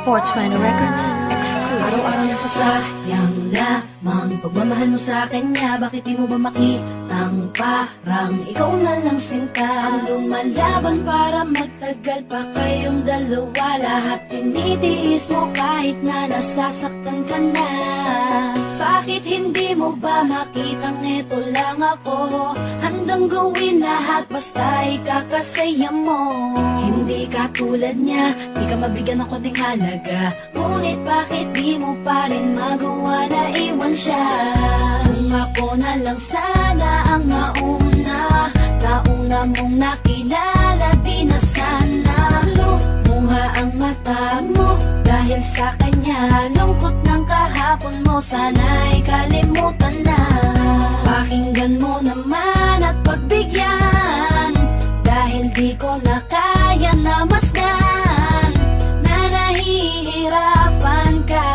420 Records exclusive. Araw-araw nasasayang lamang pagmamahal mo sa kanya. Bakit di mo ba makitang parang ikaw na lang sinta ang lumalaban para magtagal pa kayong dalawa? Lahat tinitiis mo kahit na nasasaktan ka na. Bakit hindi mo ba makitang eto lang ako? Handang gawin lahat basta ikakasaya mo. Hindi ka tulad niya, di ka mabigyan ng konting halaga. Ngunit bakit di mo pa rin magawa na iwan siya? Kung ako na lang sana ang nauna mong nakilala, di na sana lumuha ang mata mo dahil sa kanya. Lungkot ng kahapon mo, sana'y kalimutan na. Pakinggan mo naman at pagbigyan, dahil di ko na kaya na masdan na nahihirapan ka.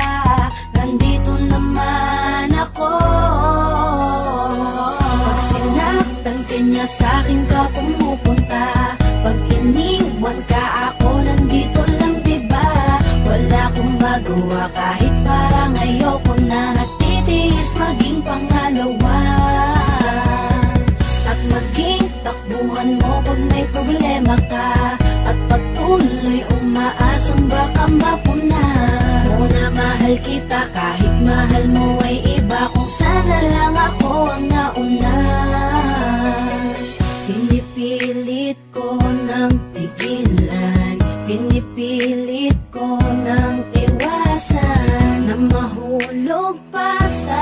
Nandito naman ako. Pag sinaktan ka niya, sa'kin ka pumupunta. Pag iniwan ka, ako nandito lang, diba? Wala akong magawa kahit parang ayoko na. Nagtitiis maging pangalawa at maging takbuhan mo pag may problema ka. At pagtuloy umaasang baka mapuna mo na mahal kita kahit mahal mo ay iba. Kung sana lang ako ang nauna. Pinipilit ko ng pigilan, pinipilit ko ng iwasan, na mahulog pa sa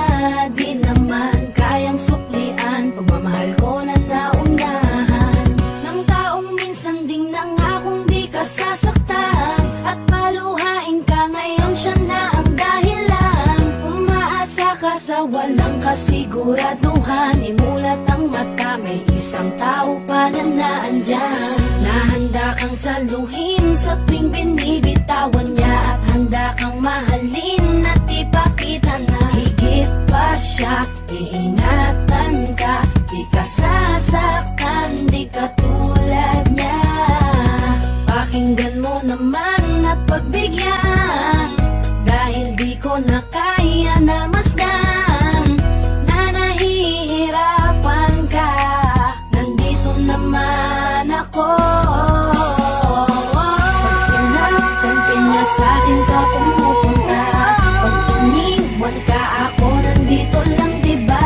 di naman kayang suklian. Pagmamahal ko na naunahan ng taong minsan ding nangakong di ka sasaktan. At paluhain ka ngayon, siya na ang dahilan. Umaasa ka sa walang kasiguraduhan. Imulat ang mata, may isang tao pa na naandyan. Nahanda kang saluhin sa tuwing binibitawan niya. At handa kang mahalin at ipakita na higit pa siya. Iingatan ka, di ka sasaktan, di ka tulad niya. Pakinggan mo naman at pagbigyan, dahil di ko na kaya na masdan na nahihirapan ka. Nandito naman ako. Pag sinaktan ka niya, sa'kin ka pumupunta. Pag iniwan ka, ako nandito lang, diba?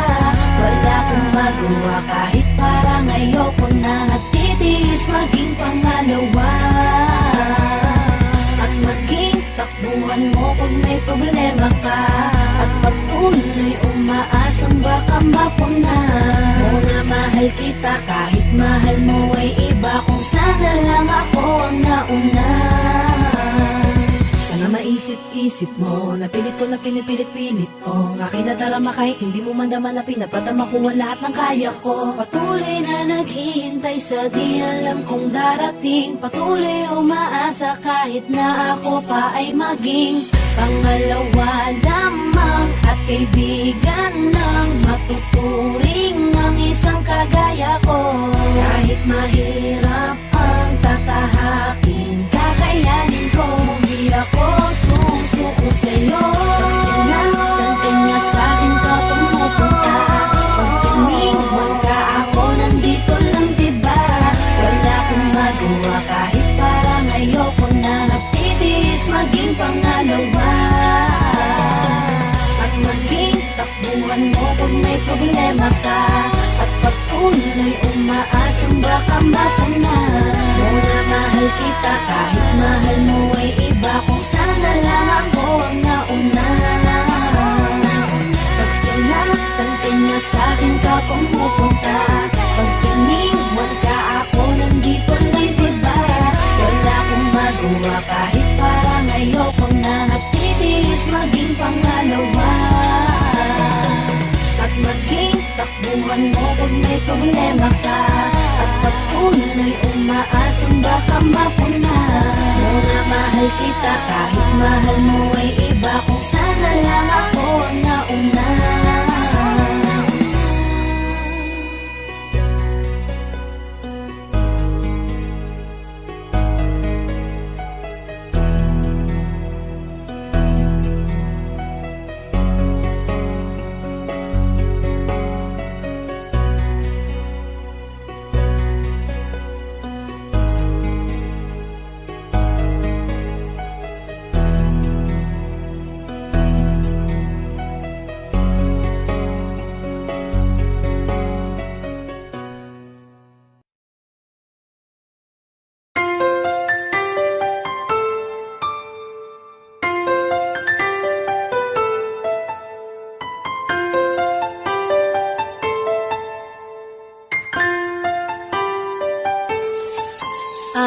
Wala akong magawa kahit parang ayoko na. Nagtitiis maging pangalawa at maging takbuhan mo pag may problema ka. At pagtuloy umaasang baka mapuna mo na mahal kita kahit mahal mo ay iba. Kung sana lang ako ang nauna. Sana maisip-isip mo, napilit ko na pinipilit-pilit ko ang aking nadarama kahit hindi mo man naman na pinapatama ko ang lahat ng kaya ko. Patuloy na naghihintay sa di alam kung darating. Patuloy umaasa kahit na ako pa ay maging pangalawa lamang at kaibigan ng matuturing ang isang kagaya ko. Kahit mahirap ang tatahakin, kakayanin ko. Hindi ako susuko sa'yo. Pag sinaktan ka niya, sa'kin ka pumupunta. Pag iniwan ka, ako nandito lang, diba? Wala akong magawa kahit parang ayoko na. Nagtitiis maging pangalawa at maging takbuhan mo pag may problema ka. At pagtuloy umaasang baka mapuna mo na mahal kita kahit mahal mo ay iba. Kung sana lang ako ang nauna. Pag sinaktan ka niya, sa'kin ka pumupunta. Pag iniwan ka, ako nandito lang, diba? Wala akong magawa kahit parang ayoko na. Nagtitiis maging pangalawa at maging takbuhan mo pag may problema ka. At pagtuloy umaasang baka mapuna mo na mahal kita kahit mahal mo ay iba. Kung sana lang ako ang nauna.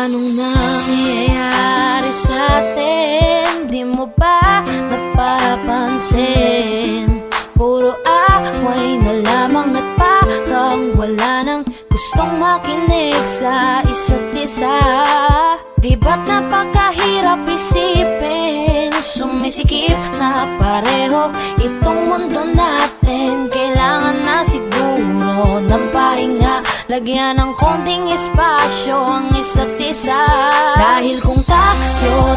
Anong nangyayari sa atin? Di mo ba napapansin? Puro away na lamang at parang wala nang gustong makinig sa isa't isa. Di ba't napakahirap isipin? Sumisikip na pareho itong mundo natin. Kailangan na siguro ng pahinga, lagyan ng konting espasyo ang isa't isa. Dahil kung tayo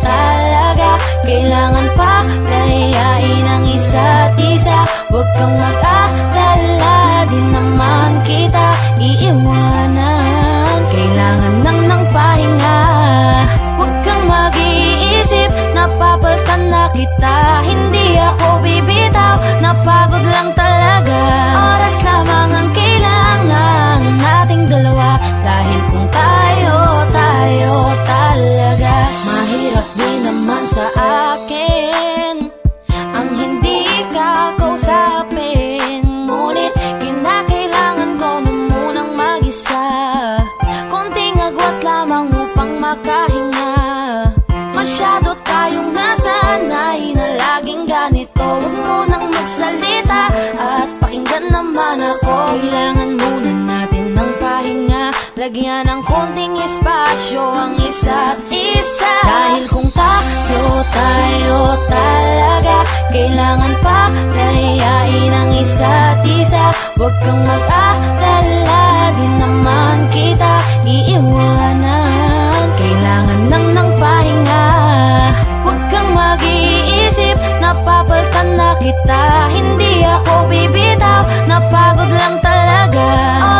talaga, kailangan pa layain ang isa't isa. Huwag kang mag-alala, di naman kita iiwanan. Kailangan ng pahinga, huwag kang mag-iisip, napapaltan na kita. Hindi ako bibitaw, napagod lang talaga. Oras lamang ang kailangan nating dalawa. Dahil kung tayo talaga, mahirap din naman sa akin ang hindi ka kausapin. Ngunit kinakailangan ko na munang mag-isa, konting agwat lamang upang makahinga. Masyado tayong nasanay na laging ganito. Huwag munang magsalita at pakinggan naman ako. Kailangan muna natin ng pahinga, lagyan ng konting espasyo ang isa't isa. Dahil kung tayo talaga, kailangan pa layain ang isa't isa. Huwag kang mag-alala, di naman kita iiwanan. Kailangan ng pahinga, huwag kang mag-iisip, napapaltan na kita. Hindi ako bibitaw, napagod lang talaga.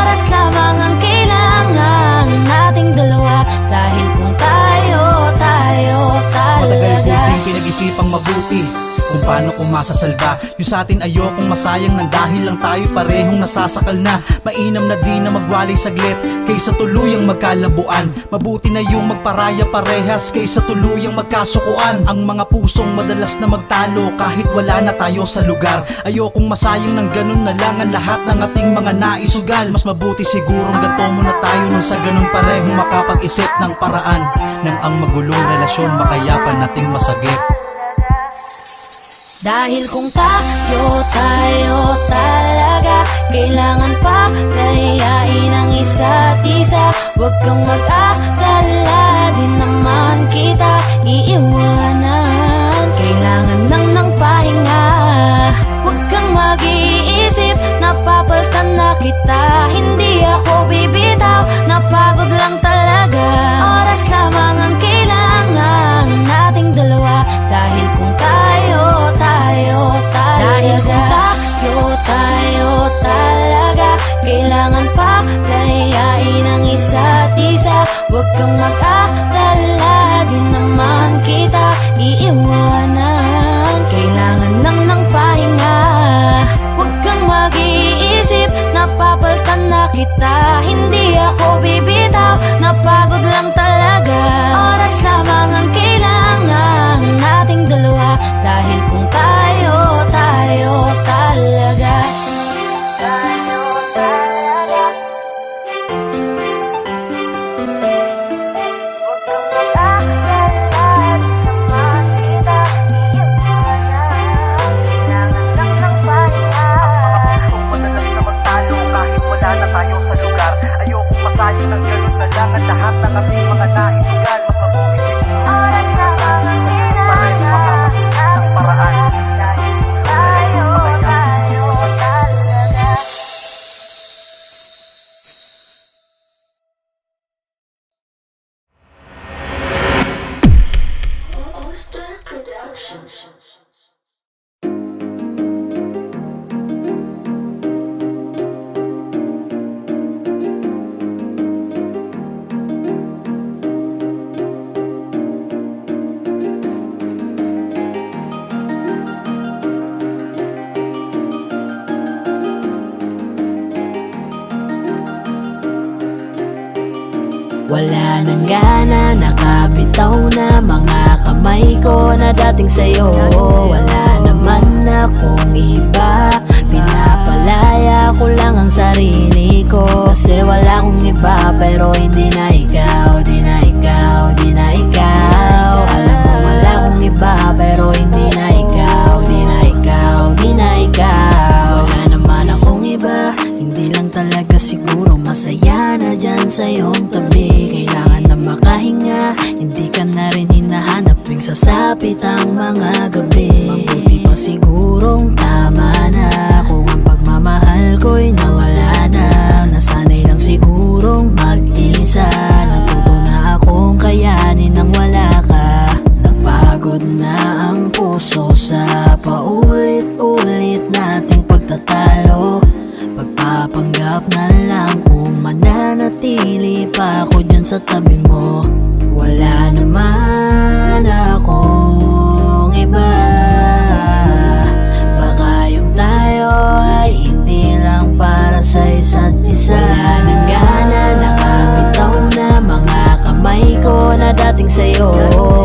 Oras lamang ang kailangan nating dalawa. Dahil kung tayo talaga. Matagal ko din pinag-isipang mabuti kung paano ko masasalba yung sa atin. Ayokong masayang nang dahil lang tayo parehong nasasakal na. Mainam na di na magwalay saglit kaysa tuluyang magkalabuan. Mabuti na yung magparaya parehas kaysa tuluyang magkasukuan. Ang mga pusong madalas na magtalo kahit wala na tayo sa lugar. Ayokong masayang ng ganun na lang ang lahat ng ating mga naisugal. Mas mabuti sigurong ganto muna tayo nang sa ganun parehong makapag-isip ng paraan nang ang magulong relasyon makayapan nating masagip. Dahil kung tayo talaga, kailangan pa layain ang isa't isa. Huwag kang mag-alala, di naman kita iiwanan. Kailangan ng pahinga, huwag kang mag-iisip, napapaltan na kita. Hindi ako bibitaw, napagod lang talaga. Oras lamang ang kailangan nating dalawa. Dahil kung tayo talaga, dahil kung tayo talaga, kailangan pa layain ang isa't isa. Huwag kang mag-alala, di naman kita iiwanan. Kailangan ng pahinga, huwag kang mag-iisip, napapaltan na kita. Hindi ako bibitaw, napagod lang talaga. Oras lamang ang kailangan nating dalawa. Dahil kung tayo talaga, tayo talaga. Huwag kang mag-alala, di naman kita iiwanan. Kailangan ng pahinga. Kung madalas na magtalo kahit wala na tayo sa lugar. Ayokong masayang ng ganun na lang ang lahat ng ating mga naisugal. Mas mabuti siguro Oras lamang ang kailangan ng paraan. tayo talaga. Wala nang gana, nakabitaw na mga kamay ko na dating sa'yo. Wala naman akong iba, pinapalaya ko lang ang sarili ko. Kasi wala akong iba pero hindi na ikaw, di na ikaw, di na ikaw. Alam mo wala akong iba pero hindi na ikaw, di na ikaw, di na ikaw. Wala naman akong iba, hindi lang talaga siguro masaya na dyan sa iyong tabi. Kailangan na makahinga, hindi ka na rin hinahanap tuwing sasapit ang mga gabi. Mabuti pa sigurong tama na kung ang pagmamahal ko'y nawala na. Nasanay lang sigurong mag-isa, natuto na akong kayanin nang wala ka. Napagod na ang puso sa paulit-ulit nating pagtatalo. Pagpapanggap na lang kung mananatili pa ako dyan sa tabi mo. Wala naman akong iba, baka yung tayo ay hindi lang para sa isa't isa. Wala nang gana, nakabitaw na mga kamay ko na dating sa'yo.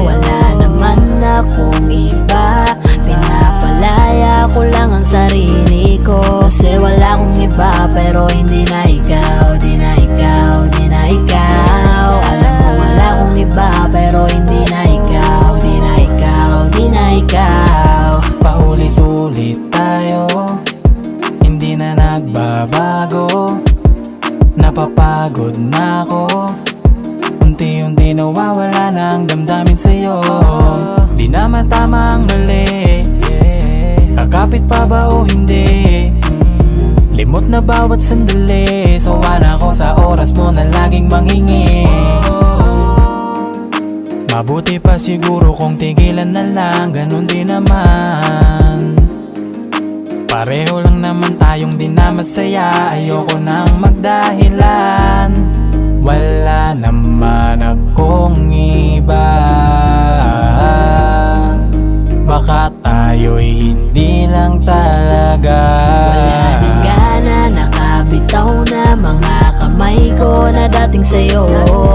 Wala naman akong iba, pinapalaya ko lang ang sarili ko. Kasi wala akong iba pero hindi na ikaw, di na ikaw, di na ikaw. Alam mo wala akong iba pero hindi na ikaw, di na ikaw, di na ikaw. Paulit-ulit tayo, hindi na nagbabago. Napapagod na ako, unti-unti nawawala na ang damdamin sa'yo. Di naman tama ang mali, kakapit pa ba o hindi? Limot na bawat sandali, sawa na ako sa oras mo na laging manghingi. Mabuti pa siguro kung tigilan na lang, ganun din naman. Pareho lang naman tayong di na masaya, ayoko nang magdahilan. Wala naman akong iba, baka tayo'y hindi lang talaga. Wala nang gana, nakabitaw na mga kamay ko na dating sa'yo.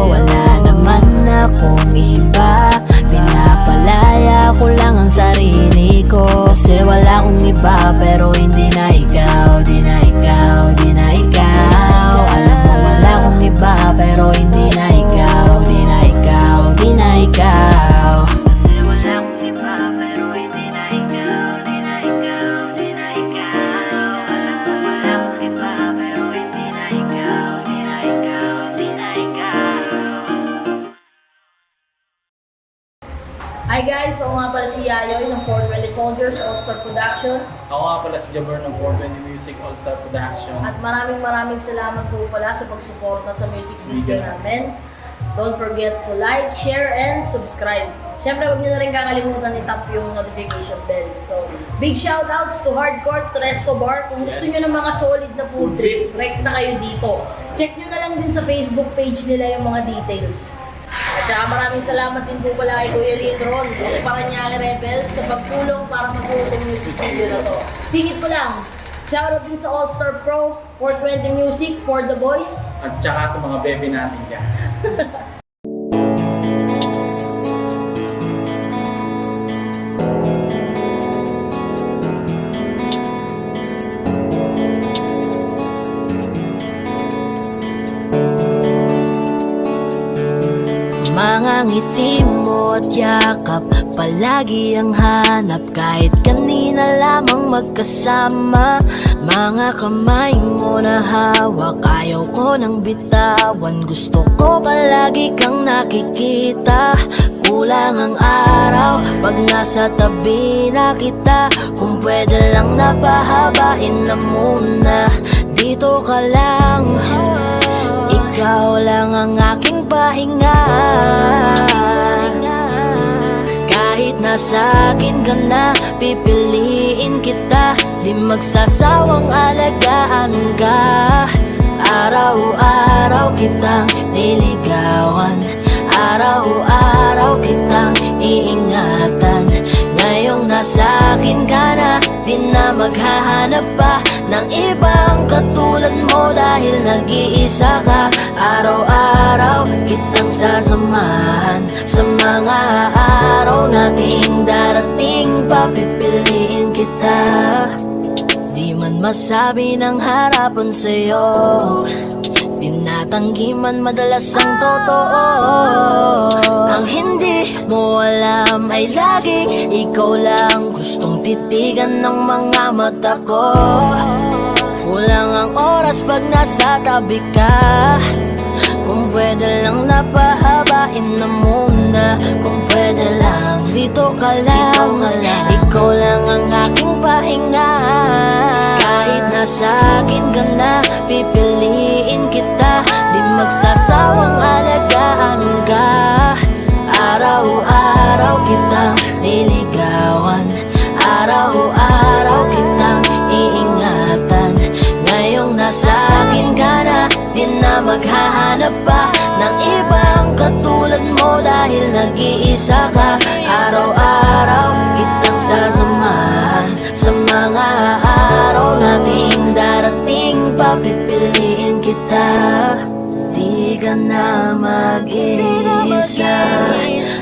Wala naman akong iba, pinapalaya ko lang ang sarili ko. Kasi wala akong iba pero hindi na ikaw, di na ikaw, di na ikaw. Alam mo wala akong iba pero hindi na ikaw, di na ikaw, di na ikaw. Wala akong iba pero hindi na ikaw, di na ikaw, di na ikaw. Alam mo wala akong iba pero hindi na ikaw, di na ikaw, di na ikaw. Hi guys! Ako nga pala si Yayoy ng 420 Soldiers All-Star Production. Ako nga pala si Jabber ng 420 Music All-Star Production. At maraming salamat po pala sa pagsuporta sa music video namin. Don't forget to like, share, and subscribe. Siyempre, huwag niyo na rin kakalimutan i-tap yung notification bell. So, big shoutouts to Hardcore, to Resto Bar. Kung gusto niyo ng mga solid na food trip, direct na kayo dito. Check niyo na lang din sa Facebook page nila yung mga details. At saka maraming salamat din po pala kay Kuya Lindron, ng Paranaque Rebels, sa pagtulong para mabuo yung music video na to. Singit ko lang, shoutout din sa All-Star Pro, 420 Music, for the boys. At saka sa mga bebe natin dyan. Mga ngiti mo at yakap, palagi ang hanap. Kahit kanina lamang magkasama. Mga kamay mo na hawak, ayaw ko nang bitawan. Gusto ko palagi kang nakikita. Kulang ang araw pag nasa tabi na kita. Kung pwede lang napahabain na muna, dito ka lang. Ikaw lang ang aking pahinga. Kahit nasa akin ka na, pipiliin kita. Di magsasawang alagaan ka. Araw-araw kitang niligawan, araw-araw kitang iingatan. Ngayong nasa akin ka na, di na maghahanap pa ng ibang katulad mo. Dahil nag-iisa ka, araw-araw kitang sasamahan. Sa mga araw nating darating, papipiliin kita. Di man masabi ng harapan sa'yo. Tinatanggi man madalas ang totoo. Ang hindi mo alam ay laging ikaw lang gustong titigan ng mga mata ko. Kulang ang oras pag nasa tabi ka. Kung pwede lang napahabain na muna. Kung pwede lang dito ka lang. Ikaw lang ang aking pahinga. Kahit nasa akin ka na, pipiliin kita. Di magsasawang alagaan ka. Araw-araw kitang niligawan. Araw-araw kitang iingatan. Ngayong nasa akin ka na, di na maghahanap pa ng ibang katulad mo. Dahil nag-iisa ka. Araw-araw kitang sasamahan sa mga araw nating darating. Papipiliin kita. Di ka na mag-iisa.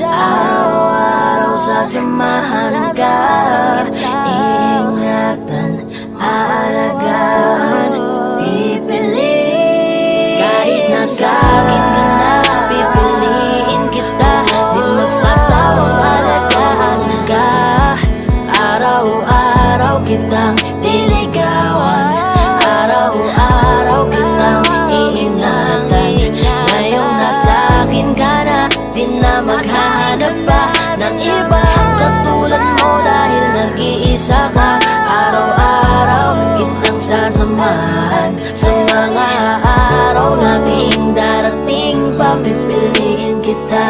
Araw-araw sasamahan ka. Ingatan, aalagaan, pipiliin. Kahit nasa akin ka na, pipiliin kita. Di magsasawang alagaan ka. Araw-araw kitang niligawan. Araw-araw kitang iingatan. Ngayong nasa akin ka na, di na maghahanap pa ng ibang katulad mo. Dahil nag-iisa ka. Araw-araw kitang sasamahan sa mga araw nating darating. Papipiliin kita.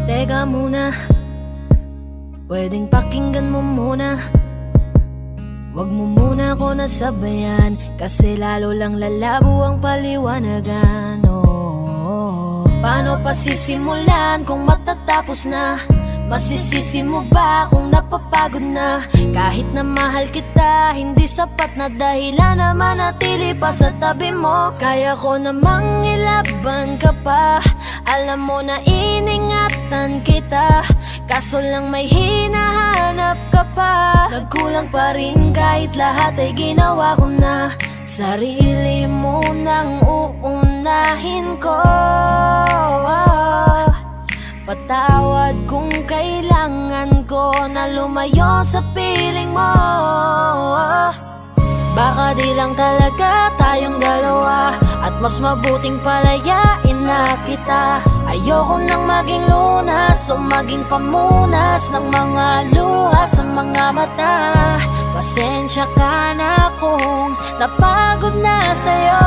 Teka muna, pwedeng pakinggan mo muna. Wag mo muna ako nasabayan, kasi lalo lang lalabo ang paliwanagan. Paano pa sisimulan kung matatapos na? Masisisi mo ba kung napapagod na? Kahit na mahal kita, hindi sapat na dahilan na manatili pa sa tabi mo. Kaya ko namang ilaban ka pa. Alam mo na iningatan kita, kaso lang may hinahanap ka pa. Nagkulang pa rin kahit lahat ay ginawa ko na. Sarili mo nang uunahin ko. Patawad kung kailangan ko na lumayo sa piling mo. Baka di lang talaga tayong dalawa, at mas mabuting palayain na kita. Ayoko nang maging lunas o maging pamunas ng mga luha sa mga mata. Pasensya ka na kung napagod na sa'yo.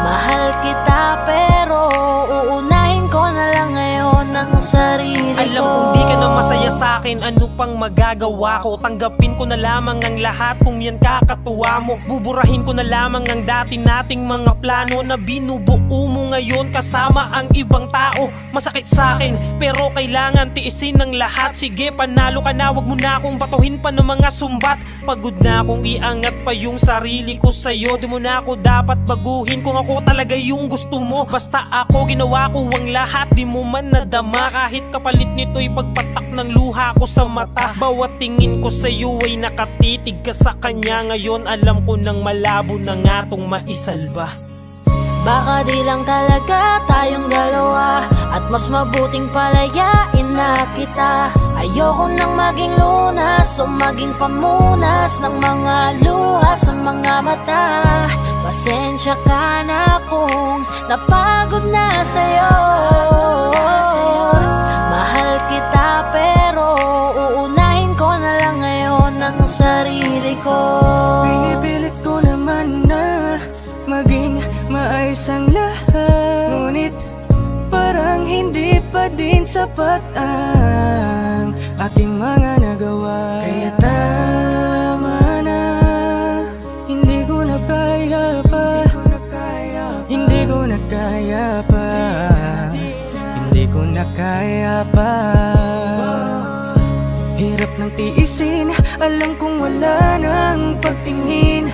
Mahal kita pero uunahin ko na lang ngayon ang sarili ko. Alam kong di ka na masaya sa'kin, ano pang magagawa ko? Tanggapin ko na lamang ang lahat kung yan kakatuwa mo. Buburahin ko na lamang ang dati nating mga plano na binubuo mo ngayon kasama ang ibang tao. Masakit sa'kin pero kailangan tiisin ng lahat. Sige, panalo ka na, wag mo na akong batuhin pa ng mga sumbat. Pagod na akong iangat pa yung sarili ko sa'yo. Di mo na ako dapat baguhin kung ako talaga yung gusto mo. Basta ako, ginawa ko ang lahat, di mo man nadama. Kahit kapalit nito'y pagpatak ng luha ko sa mata. Bawat tingin ko sa'yo ay nakatitig ka sa kanya. Ngayon alam ko nang malabo na nga tong maisalba. Baka di lang talaga tayong dalawa, at mas mabuting palayain na kita. Ayoko nang maging lunas o maging pamunas ng mga luha sa mga mata. Pasensya ka na kung napagod na sa'yo. Mahal kita pero uunahin ko na lang ngayon ang sarili. ko. Pinipilit ko naman na maging maayos ang lahat, ngunit parang hindi pa din sapat ang aking mga nagawa. Kaya tama na, hindi ko na kaya pa, hindi ko na kaya pa, hindi ko na kaya pa. Hirap ng tiisin, alam kong wala nang pagtingin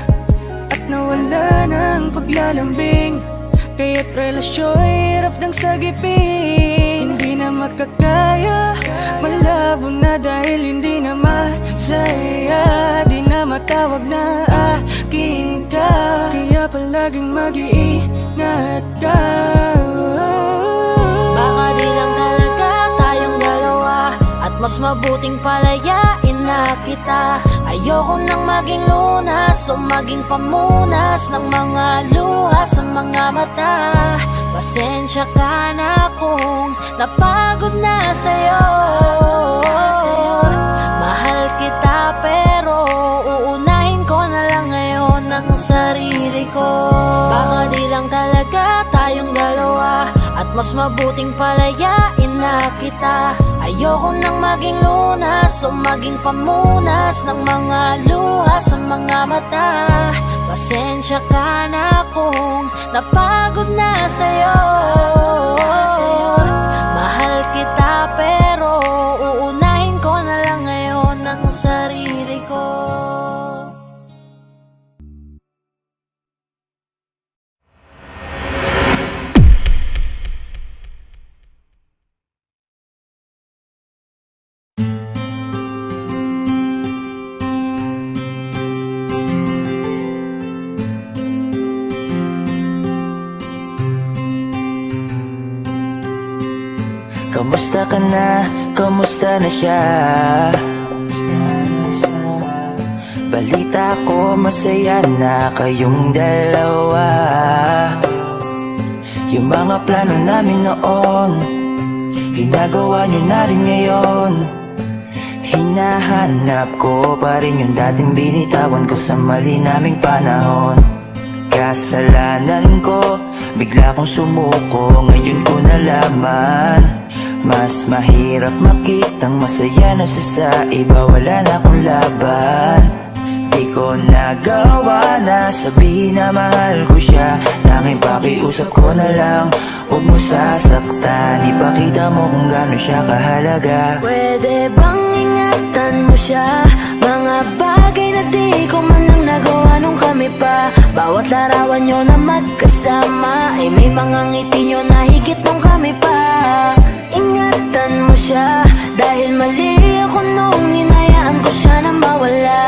at nawala ng paglalambing. Kaya't relasyo'y hirap ng sagipin. Hindi na makakaya, malabo na dahil hindi na masaya. Di na matawag na akin ka, kaya palaging mag-iingat ka. Baka di lang talaga tayong dalawa, at mas mabuting palayain na kita. Ayoko nang maging lunas o maging pamunas ng mga luha sa mga mata. Pasensya ka na kung napagod na sa'yo. Mahal kita pero uunahin ko na lang ngayon ang sarili ko. Baka di lang talaga tayong dalawa, at mas mabuting palayain na kita. Ayoko nang maging lunas o maging pamunas ng mga luha sa mga mata. Pasensya ka na kung napagod na sa'yo. Mahal kita pero uunahin ko na lang ngayon ang sarili ko. Kamusta ka na? Kamusta na siya? Balita ko masaya na kayong dalawa. Yung mga plano namin noon, ginagawa nyo na rin ngayon. Hinahanap ko pa rin yung dating binitawan ko sa mali naming panahon. Kasalanan ko, bigla kong sumuko, ngayon ko nalaman. Mas mahirap makitang masaya na siya sa iba, wala na akong laban. Di ko nagawa na sabihin na mahal ko siya, tanging pakiusap ko na lang, huwag mo sasaktan. Ipakita mo kung gaano siya kahalaga. Pwede bang ingatan mo siya? Mga bagay na di ko man lang nagawa nung kami pa. Bawat larawan nyo na magkasama ay may mga ngiti nyo na higit nung kami pa. Ingatan mo siya, dahil mali ako nung hinayaan ko siya na mawala.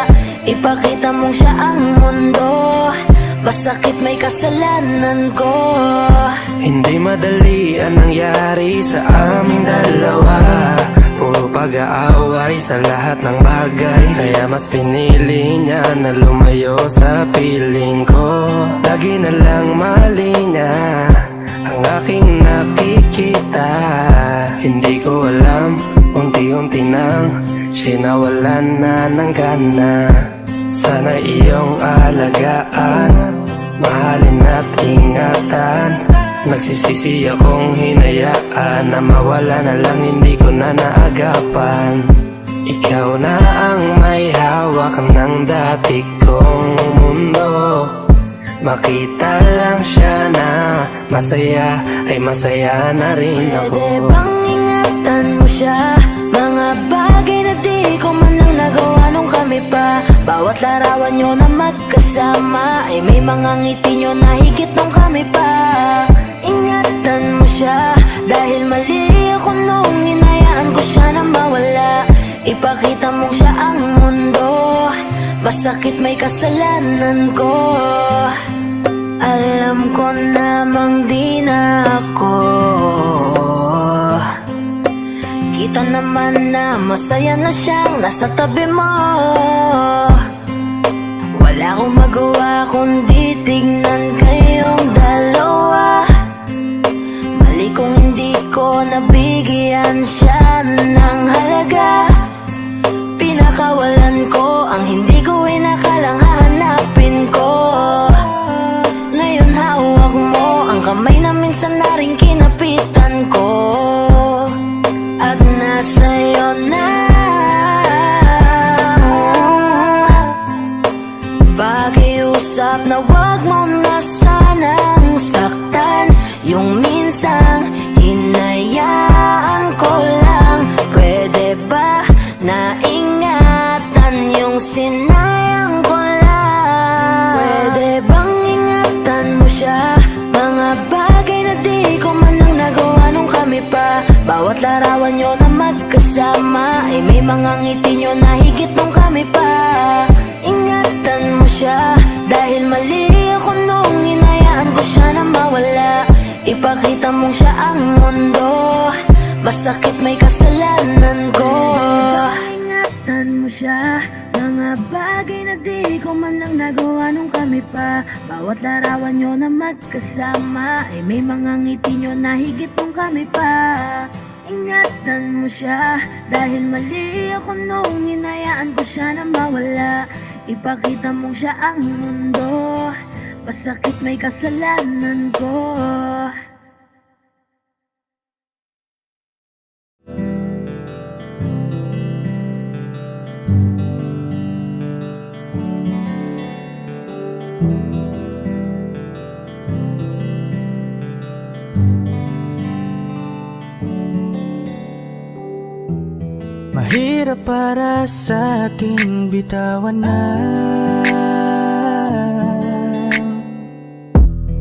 Ipakita mong siya ang mundo, masakit may kasalanan ko. Hindi madali ang nangyari sa aming dalawa. Puro pag-aaway sa lahat ng bagay, kaya mas pinili niya na lumayo sa piling ko. Lagi na lang mali niya ang aking nakikita. Hindi ko alam, unti-unti nang siya'y nawalan na ng gana. Sana iyong alagaan, mahalin at ingatan. Nagsisisi akong hinayaan na mawala na lang, hindi ko na naagapan. Ikaw na ang may hawak ng dati kong mundo. Makita lang siya na masaya, ay masaya na rin ako. Pwede bang ingatan mo siya? Mga bagay na di ko man lang nagawa nung kami pa. Bawat larawan nyo na magkasama ay may mga ngiti nyo na higit nung kami pa. Ingatan mo siya, dahil mali ako nung hinayaan ko siya na mawala. Ipakita mong siya ang mundo, masakit may kasalanan ko. Alam ko namang di na ako. Kita naman na masaya na siyang nasa tabi mo. Wala akong magawa kundi tignan kayong dalawa. Mali kung hindi ko nabigyan siya ng halaga. Pinakawalan ko ang hindi ko kanya ka lang hahanapin ko. Ngayon hawak mo ang kamay na minsan na rin kinapitan ko. At nasa'yo na pakiusap na wag mo na sanang saktan. Yung minsang hinayaan ko lang. Pwede ba na ingatan yung sinayang ko lang? Pwede bang ingatan mo siya? Mga bagay na di ko man lang nagawa nung kami pa. Bawat larawan nyo na magkasama ay may mga ngiti nyo na higit nung kami pa. Ingatan mo siya dahil mali ako nung hinayaan ko siya na mawala. Ipakita mong siya ang mundo, masakit may kasalanan ko. Ingatan mo siya, mga bagay na di ko man lang nagawa nung kami pa. Bawat larawan nyo na magkasama ay may mga ngiti nyo na higit nung kami pa. Ingatan mo siya dahil mali ako nung hinayaan ko siya na mawala. Ipakita mong siya ang mundo, masakit may kasalanan ko. Mahirap para sa aking bitawan na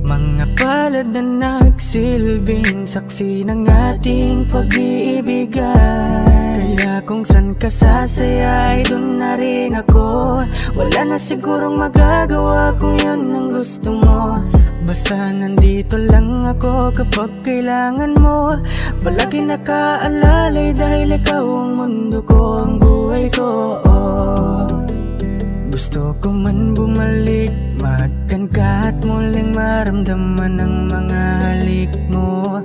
mga palad na nagsilbing saksi ng ating pag-iibigan. Kaya kung san ka sasaya ay dun na rin ako. Wala na sigurong magagawa kung yun ang gusto mo. Basta nandito lang ako kapag kailangan mo. Palagi nakaalalay dahil ikaw ang mundo ko, ang buhay ko. Gusto ko man bumalik, mahagkan ka at muling maramdaman ang mga halik mo.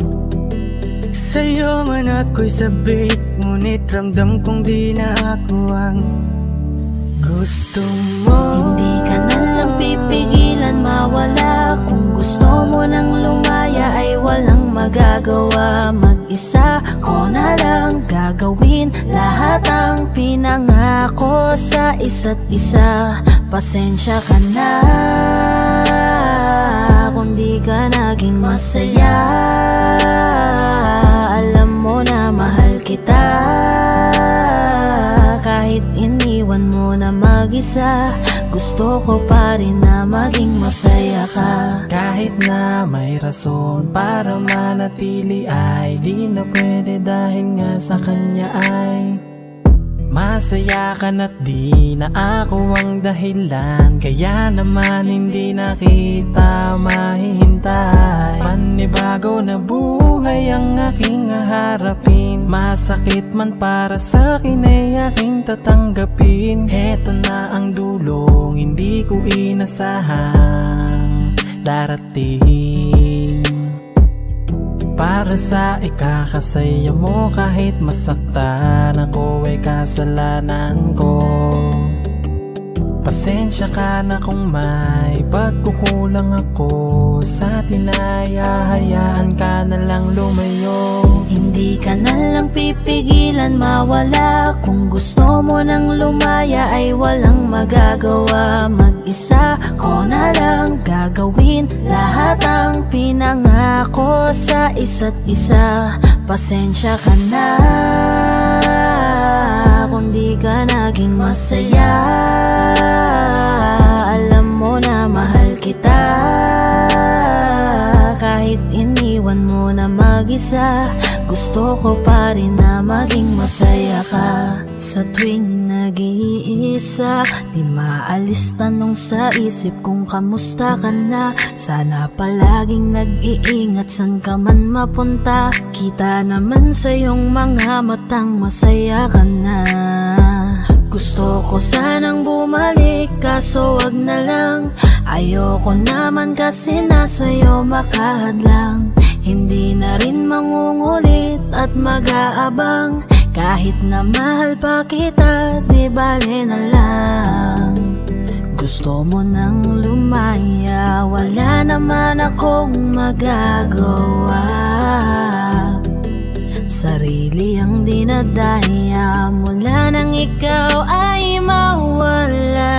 Sa'yo man ako'y sabik, ngunit ramdam kong di na ako ang gusto mo. Hindi ka na lang pipigilan mawala. Kung gusto mo nang lumaya ay walang magagawa. Mag-isa ko na lang gagawin lahat ang pinangako sa isa't isa. Pasensya ka na kung di ka naging masaya. Alam mo na mahal kita kahit iniwan mo na mag-isa. Gusto ko pa rin na maging masaya ka. Kahit na may rason para manatili ay di na pwede dahil nga sa kanya ay masaya ka na't di na ako ang dahilan. Kaya naman hindi na kita mahihintay. Panibago na buhay ang aking haharapin. Masakit man para sa'kin ay aking tatanggapin. Heto na ang dulong hindi ko inasahang darating. Para sa ikakasaya mo kahit masaktan ako ay kasalanan ko. Pasensya ka na kung may pagkukulang ako sa atin ay hahayaan ka na lang lumayo. Hindi ka na lang pipigilan mawala. Kung gusto mo nang lumaya ay walang magagawa. Mag-isa ko na lang gagawin lahat ang pinangako sa isa't isa. Pasensya ka na kung di ka naging masaya. Alam mo na mahal kita kahit iniwan mo na mag-isa. Gusto ko pa rin na maging masaya ka. Sa tuwing nag-iisa, di maalis tanong sa isip kung kamusta ka na. Sana palaging nag-iingat san ka man mapunta. Kita naman sa iyong mga matang masaya ka na. Gusto ko sanang bumalik kaso wag na lang. Ayoko naman kasi nasa'yo makahadlang. Hindi na rin mangungulit at mag-aabang. Kahit na mahal pa kita, di bale na lang. gusto mo nang lumaya, wala naman akong magagawa. Sarili ang dinadaya mula nang ikaw ay mawala.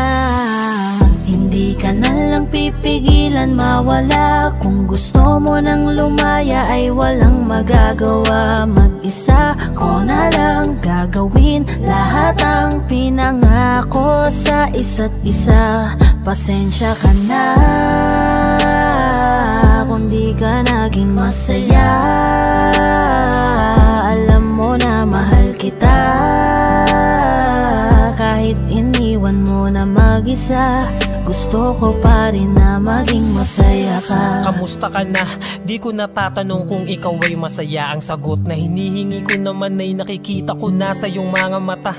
Hindi ka na lang pipigilan mawala. Kung gusto mo nang lumaya ay walang magagawa. Mag-isa ko na lang gagawin lahat ang pinangako sa isa't isa. Pasensya ka na kung di ka naging masaya. Alam mo na mahal kita, kahit iniwan mo na mag-isa. Gusto ko pa rin na maging masaya ka. Kamusta ka na? Di ko natatanong kung ikaw ay masaya. Ang sagot na hinihingi ko naman ay nakikita ko na sa iyong mga mata.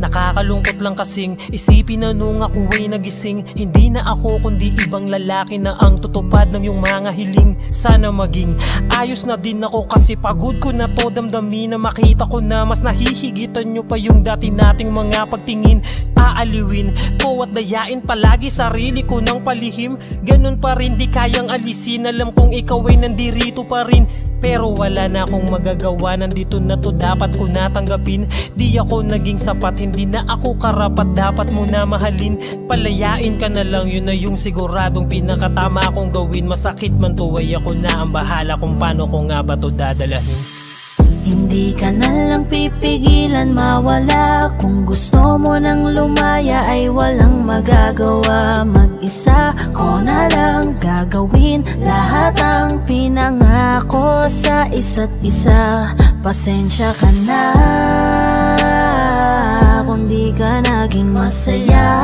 Nakakalungkot lang kasing isipin na nung ako ay nagising, hindi na ako kundi ibang lalaki na ang tutupad ng iyong mga hiling. Sana maging ayos na din ako kasi pagod ko na to damdamin na makita ko na mas nahihigitan nyo pa yung dati nating mga pagtingin. Aaliwin ko at dayain palagi sarili ko ng palihim. Ganun pa rin di kayang alisin, alam kong ikaw ay nandirito pa rin. Pero wala na akong magagawa, nandito na to dapat ko natanggapin. Di ako naging sapat, hindi na ako karapat, dapat mo na mahalin. Palayain ka na lang, yun na yung siguradong pinakatama akong gawin. Masakit man to ay ako na ang bahala kung paano ko nga ba to dadalahin. Hindi ka na lang pipigilan mawala. Kung gusto mo nang lumaya ay walang magagawa. Mag-isa ko na lang gagawin lahat ang pinangako sa isa't isa. Pasensya ka na kung di ka naging masaya.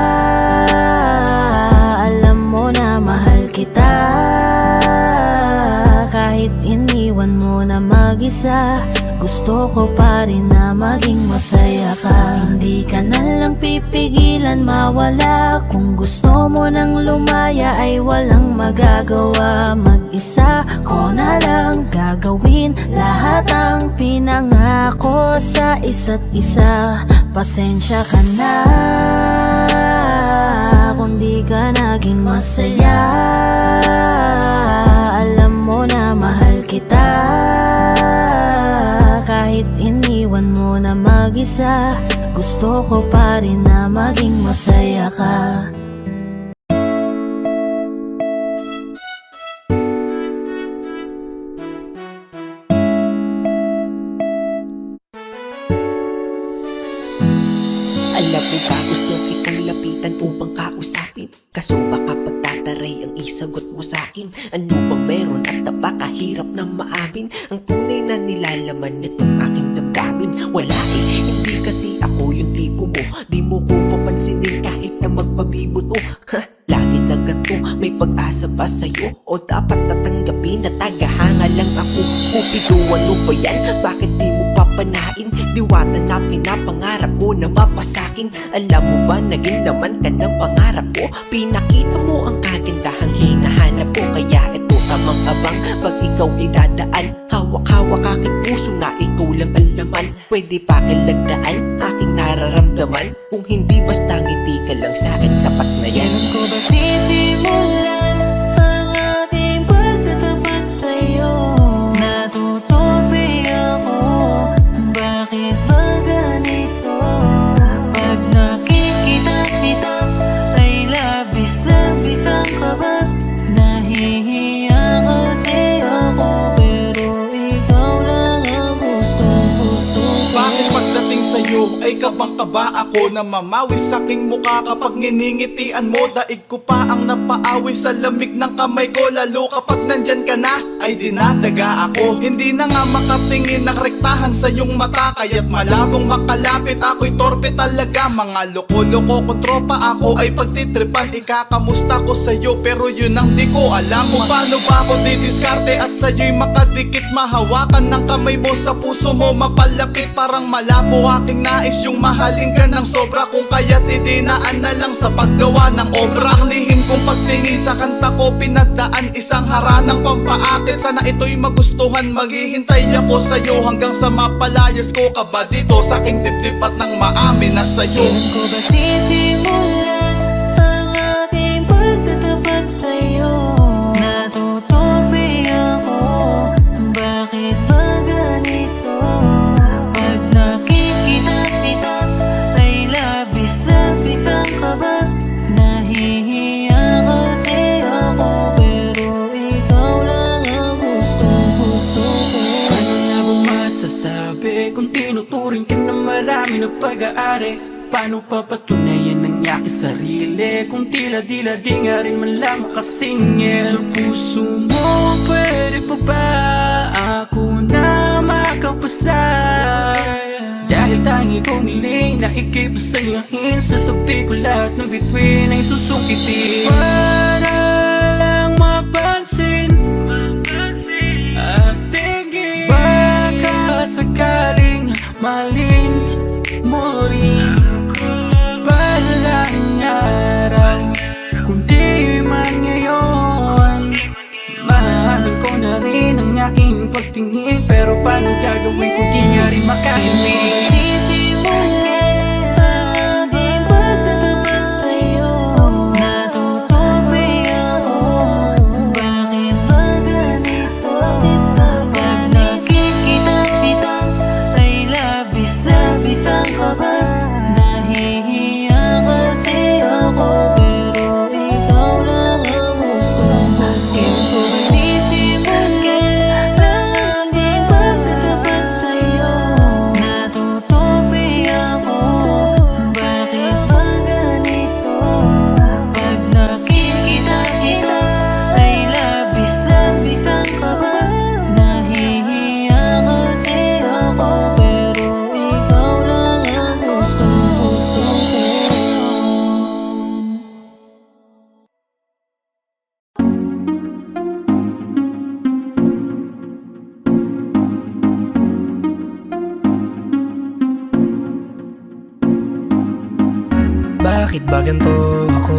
Alam mo na mahal kita, kahit iniwan mo na mag-isa. Gusto ko pa rin na maging masaya ka. Hindi ka na lang pipigilan mawala. Kung gusto mo nang lumaya ay walang magagawa. Mag-isa ko na lang gagawin lahat ang pinangako sa isa't isa. Pasensya ka na kung di ka naging masaya. Alam mo na mahal kita, kahit iniwan mo na mag-isa. Gusto ko pa rin na maging masaya ka. Alam mo ba gustong kitang lapitan upang kausapin? Kaso baka pagtataray ang isagot mo sa'kin. Ano bang meron at napakahirap na maamin ang tunay na nilalaman nitong aking damdamin? Wala hindi kasi ako yung tipo mo. Di mo ko papansinin kahit na magpabibuto. Lagi na ganito, may pag-asa ba sa'yo? O dapat natanggapin na tagahanga lang ako? Cupido, ano ba yan? Bakit di mo papanain? Diwata na pinapangarap ko na mapasakin. Alam mo ba, naging laman ka ng pangarap ko. Pinakita mo ang kagandahang hinahanap ko. Kaya ito tamang abang pag ikaw ay dadaan. Hawak-hawak aking puso na ikaw lang ang laman. Pwede pa kalagdaan aking nararamdaman. Kung hindi basta ngiti ka lang sa'kin, sapat na yan. Kailan ko ba sisimulan ang ating pagtatapat sa'yo? Natutupi ako, bakit ba ganito? Pag nakikita kita ay labis-labis ang kaba. Nahihiya kasi ako, pero ikaw lang ang gusto-gusto ko. Bakit pagdating sa'yo ay kabang-kaba ako na mamawi sa aking mukha kapag nginingitian mo? Daig ko pa ang napaawi sa lamig ng kamay ko. Lalo kapag nandyan ka na ay dinadaga ako. Hindi na nga makatingin ng rektahan sa iyong mata. Kaya't malabong makalapit ako'y torpe talaga. Mga loko-loko kong tropa ako ay pagtitripan. Ikakamusta ko sa'yo pero yun ang di ko alam. Kung paano ba ako didiskarte at sa'yo'y makadikit. Mahawakan ng kamay mo sa puso mo mapalapit. Parang malabo aking nais yung mahalin ka ng sobra. Kung kaya't idinaan na lang sa paggawa ng obra. Ang lihim kong pagtingin sa kanta ko pinagdaan, isang haranang pampaakit. Sana ito'y magustuhan, maghihintay ako sa'yo hanggang sa mapalayas ko ka ba dito sa aking dibdib at nang maamin na sa'yo. Kailan ko ba sisimulan ang tapat sa'yo. Natutupi ako, bakit ba ganito? Pag nakikita kita ay labis-labis ang kaba. Nahihiya kasi ako, pero ikaw lang ang gusto ko. Ano nga ba masasabi kung tinuturing ka na marami na pag-aari? Paano papatunayan ang aking sarili kung tila-dila di nga rin man lang makasingil? Sa puso mo, pwede pa ba ako na makapasa? Dahil tangi kong hiling na ikay pasayahin, sa tabi ko lahat ng bituin ay susungkitin. Para lang mapansin at tingin, baka sakaling mahalin mo rin. Balang araw, kundi man ngayon, mahalin ko na rin ang aking pagtingin. Pero paano gagawin kung di nga rin makahimik? Sisimulan ang ating pagtatapat sa'yo. Natutupi ako, bakit ba ganito? Pag nakikita kita ay labis-labis ang kaba. Nahihiya kasi ako, pero ikaw lang ang gusto ko. Sisimulan ang ating pagtatapat sa'yo. Natutupi ako, bakit ba ganito? Pag nakikita kita ay labis-labis ang kaba. Nahihiya kasi ako, pero ikaw lang ang gusto ko. Bakit ba ganito ako?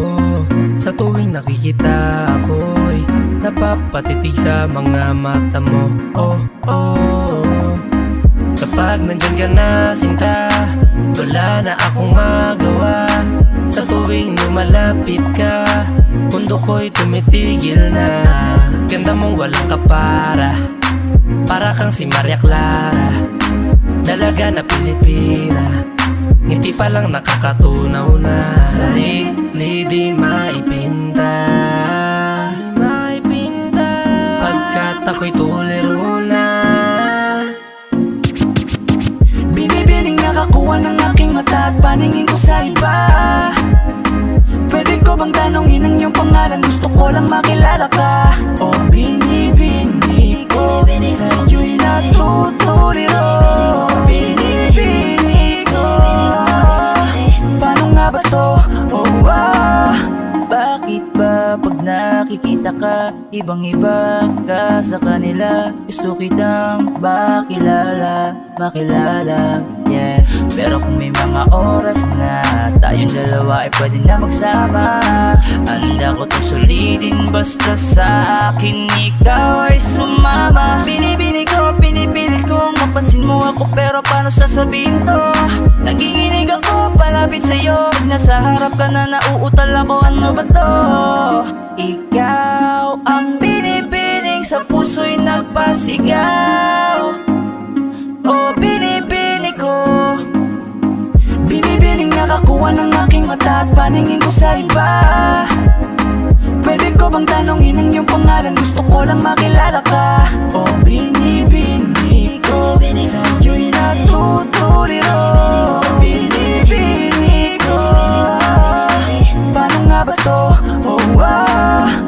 Sa tuwing nakikita ako'y napapatitig sa mga mata mo. Oh, oh. Kapag nandyan ka na, sinta, wala na akong magawa. Sa tuwing lumalapit ka, mundo ko'y tumitigil na. Ganda mong walang kapara, para kang si Maria Clara, dalaga na Pilipina. Ngiti pa lang nakakatunaw na. Sarili di maipinta, pagkat ako'y tuliro na. Binibining nakakuha ng aking mata at paningin ko sa iba. Pwede ko bang tanongin ang iyong pangalan? Gusto ko lang makilala ka. O binibini ko, sa'yo'y natutuliro. Binibini ko, paano nga ba to? Oh, bakit ba pag nakikita ka, ibang-iba ka sa kanila? Gusto kitang makilala, yeah. Pero kung may mga oras na tayong dalawa ay pwede na magsama, handa ko to sulitin basta sa akin ikaw ay sumama. Binibini ko, pinipilit kong mapansin mo ako, pero paano sasabihin to? Naginginig ako palapit sa'yo, pag nasa harap ka na nauutal ako, ano ba to? Ikaw ang binibining sa puso'y nagpasigaw. O binibini ko, binibining nakakuha ng aking mata at paningin ko sa iba. Pwede ko bang tanongin ang iyong pangalan? Gusto ko lang makilala ka. O binibini ko, sa'yo'y natutuliro. Binibini ko, paano nga ba to?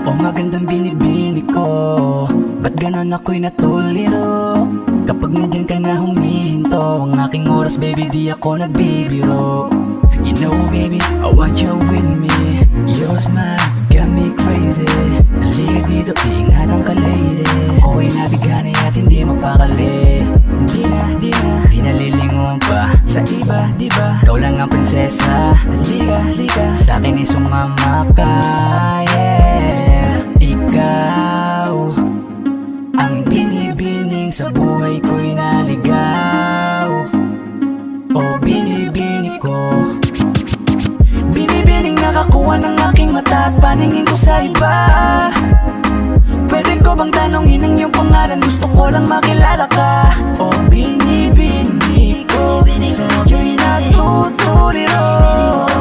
Oh, magandang binibini ko, ba't ganon ako'y natuliro? Kapag nandyan ka na huminto, ang aking oras baby di ako nagbibiro. You know baby, I want you with me. Your smile got me crazy. Halika dito, ingatan ka lady. Ako'y nabigani at hindi mapakali. Di na lilingon pa sa iba, diba? Ikaw lang ang prinsesa. Halika, sa'kin ay sumama ka, yeah. Ikaw ang binibining sa buhay ko'y naligaw. O binibini ko, binibining nakakuha ng aking aking mata at paningin ko sa iba. Pwede ko bang tanongin ang iyong pangalan? Gusto ko lang makilala ka. O binibini ko, sa'yo'y natutuliro.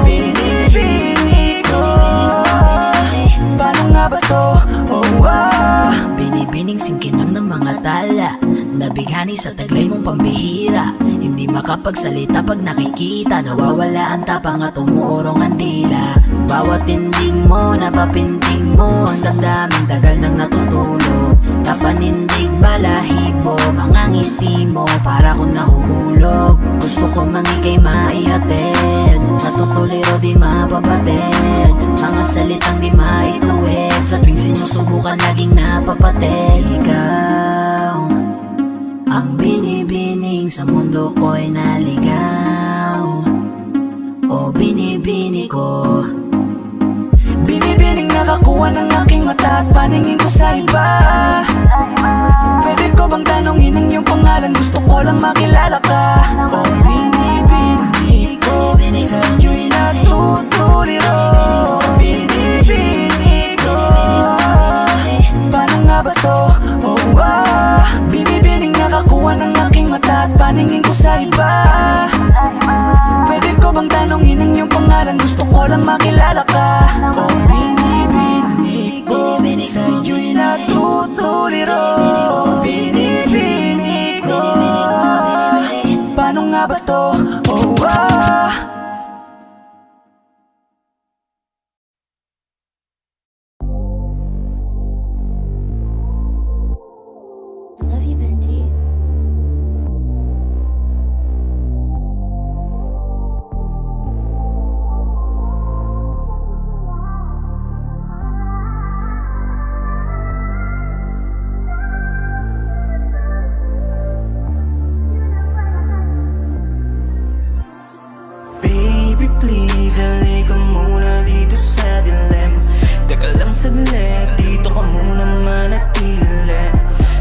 Binibini ko, paano nga ba to? Oh, Binibining singkinang ng mga tala, nabighani sa taglay mong pambihira. Hindi makapagsalita pag nakikita, nawawala ang tapang at umuurong ang dila. Bawat tinding mo, napapinting mo, ang damdaming tagal nang natutulog. Kapanindig balahibo, mga ngiti mo, para kong nahuhulog. Gusto ko mangikay maihatid, natutuliro di mapabatid. Mga salitang di maituwid, sa tuwing sinusubukan laging napapatid. Ikaw ang binibining sa mundo ko'y naligaw. O binibini ko, binibining nakakuha ng aking mata at paningin ko sa iba. Pwede ko bang tanongin ang iyong pangalan? Gusto ko lang makilala ka. O binibini ko, sa'yo'y natutuliro. Binibini ko, paano nga ba to? Oh, binibining nakakuha ng aking mata at paningin ko sa iba. Pwede ko bang tanongin ang iyong pangalan? Gusto ko lang makilala ka. O binibini ko, sa'yo'y natutuliro. Binibini ko, paano nga ba to? Oh, I love you, Benji. Baby please, halika muna dito sa dilim. Teka lang saglit, dito ka muna manatili.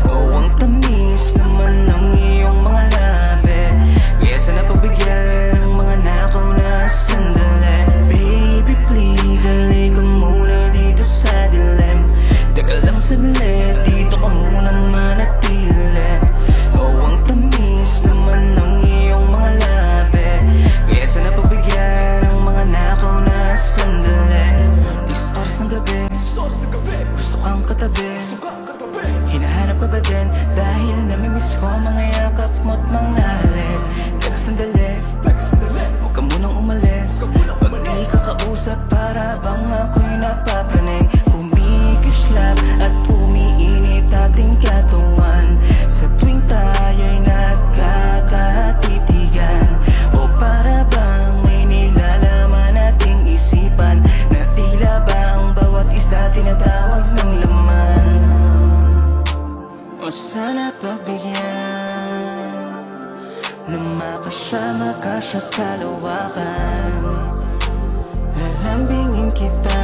Oh, ang tamis naman ng iyong mga labi, kaya sana pabigyan ng mga nakaw na sandali. Baby please, halika muna dito sa dilim. Teka lang saglit, dito ka muna manatili. Oh, ang tamis naman ng iyong mga labi, kaya sana pabigyan ng mga nakaw na sandali. This oras ng gabi, gusto kang katabi. Hinahanap ka ba din? Dahil namimiss ko mga yakap mo't mga halik. Teka sandali, huwag ka munang umalis. Pag di ka kausap, para bang ako'y napapraning. Kumikislap at umiinit ating katawan sa tuwing tayo'y nagkakatitigan. O para bang may nilalaman nating isipan, na tila ba ang bawat isa tinatawag ng laman. O sana pagbigyan na makasama ka sa kalawakan. Lalambingin kita,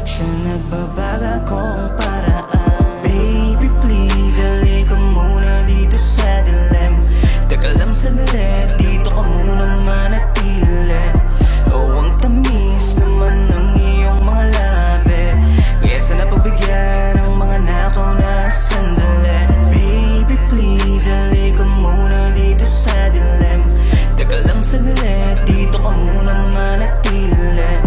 siya nagbabaga kong paraan. Baby please, halika muna dito sa dilim. Teka lang saglit, dito ka muna manatili. Oh, ang tamis naman ng iyong mga labi, kaya sana pabigyan ng mga nakaw na sandali. Baby please, halika muna dito sa dilim. Teka lang saglit, dito ka muna manatili.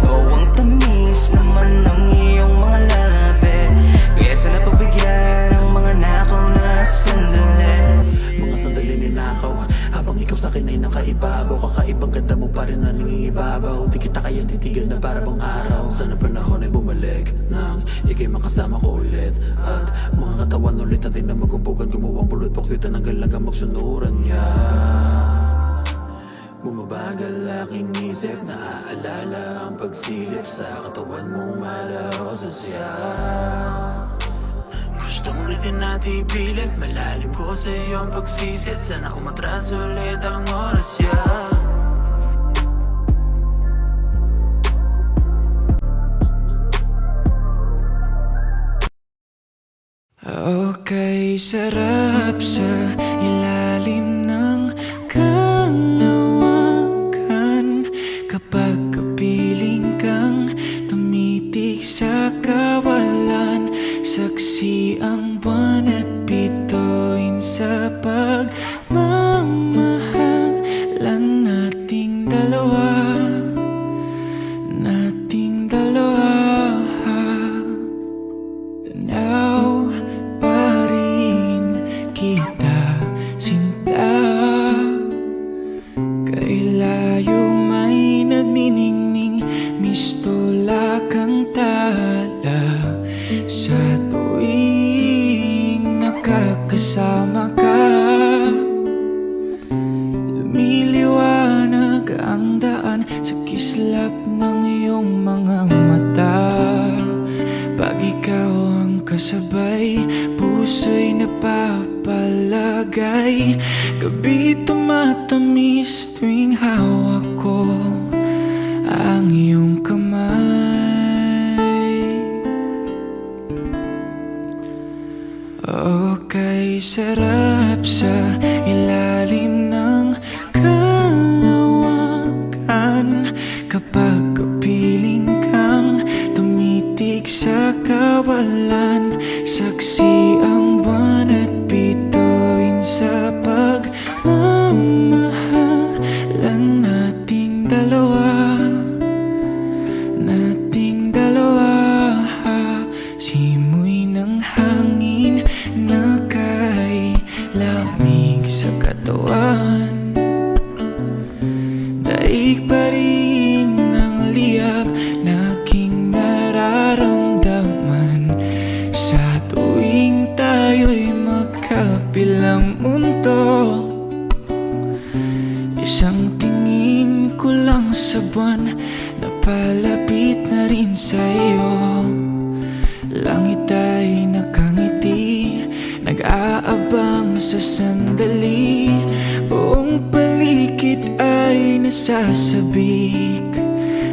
Oh, ang tamis naman ng iyong mga labi, kaya sana pabigyan ng mga nakaw na sandali. mga sandali ninakaw, habang ikaw sa'kin ay nakaibabaw. Kakaibang ganda mo pa rin na nangingibabaw. Di kita kaya titigan na para bang araw. Sana panahon ay bumalik nang ikay makasama ko ulit. At mga katawan ulit natin na magkumpugan. Gumawang pulot pakyutan hanggang lang magsunuran niya. Bumabagal aking isip, naaalala ang pagsilip sa katawan mong malaho sa siya. Gusto ulitin natin ipilit, malalim ko sa iyong pagsisit. Sana umatras ulit ang oras ya. Okay, sarap sa ilalim ng kalawakan. Kapag kapiling ang daan sa kislap ng iyong mga mata. Pag ikaw ang kasabay, puso'y napapalagay. Gabi tumatamis tuwing hawak ko ang iyong kamay. Okay, sarap sa ilalim ng kalawakan kapag kapiling kang tumitig sa kawalan. Saksi ang buwan at bituin sa pagmamahalan nating dalawa. Nating dalawa, simoy ng hangin na kay lamig sa katawan. Daig pa rin ang liyab na aking nararamdaman sa tuwing tayo'y magkabilang mundo. Isang tingin ko lang sa buwan, napalapit na rin sa iyo. Langit ay nakangiti, nag-aabang sa sandali. Buong paligid ay nasasabik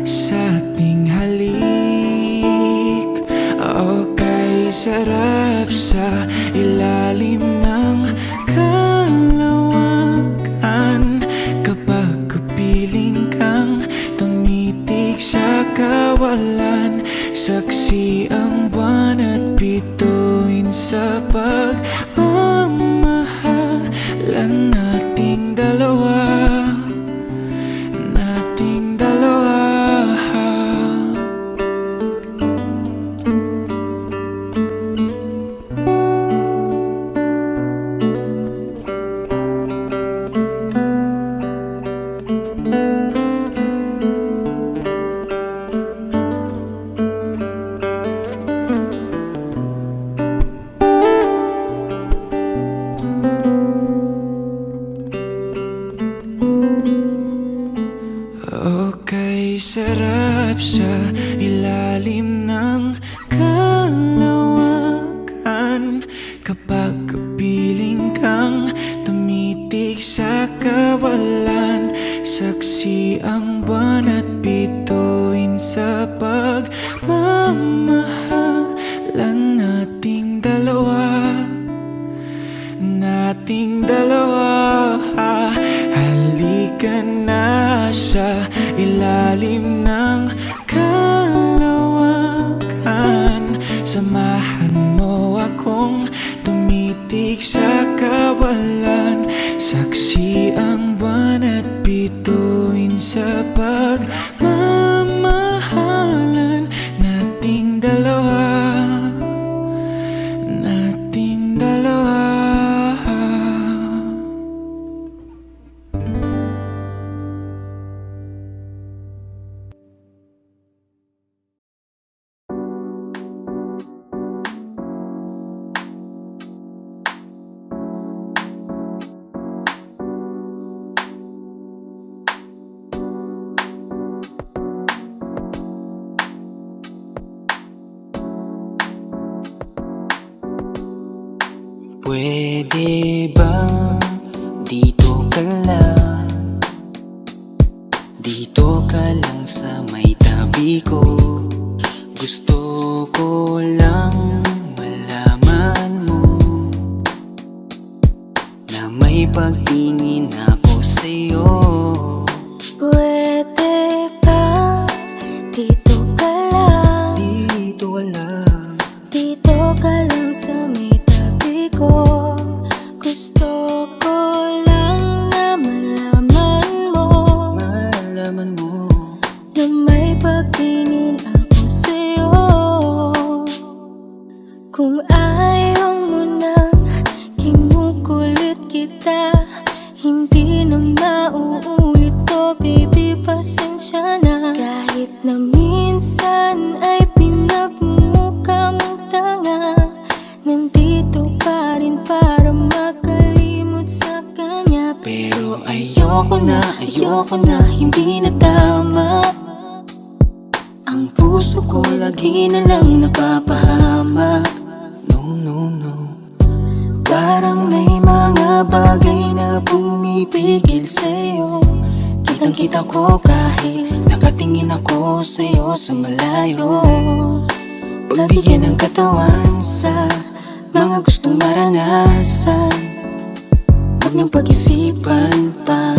sa ating halik. Okay, sarap sa ilalim ng kalawakan kapag kapiling kang tumitig sa kawalan. Saksi ang buwan at bituin sa pagmamahalan nating dalawa. Nating dalawa. Okay, sarap sa ilalim ng kalawakan kapag kapiling kang tumitig sa kawalan. Saksi ang buwan at bituin sa pagmamahalan nating dalawa. Nating dalawa, halika na sa ilalim ng kalawakan. Samahan mo akong tumitig sa kawalan. Saksi ang buwan at bituin sa pagmamahalan nating dalawa. Nating dalawa. Pwede ba dito ka lang? Dito ka lang sa may tabi ko. Gusto ko lang malaman mo na may pagtingin ako sa'yo. Pwede ba dito ka lang? Dito ka lang. Dito ka lang sa may tabi ko. Gusto ko lang na malaman mo na may pagtingin ako sa'yo. Kung ayaw mo nang kinukulit kita, hindi na mauulit to, baby, pasensya na. Kahit na minsan ay pinagmumukha mong tanga, nandito pa rin para makalimot sa kanya. Pero ayoko na, hindi na tama. Ang puso ko lagi na lang napapahamak. No. Parang may mga bagay na pumipigil sa'yo. Kitang-kita ko kahit nakatingin ako sa'yo sa malayo. Pagbigyan ng katawan sa mga gustong maranasan, huwag niyong pag-isipan pa.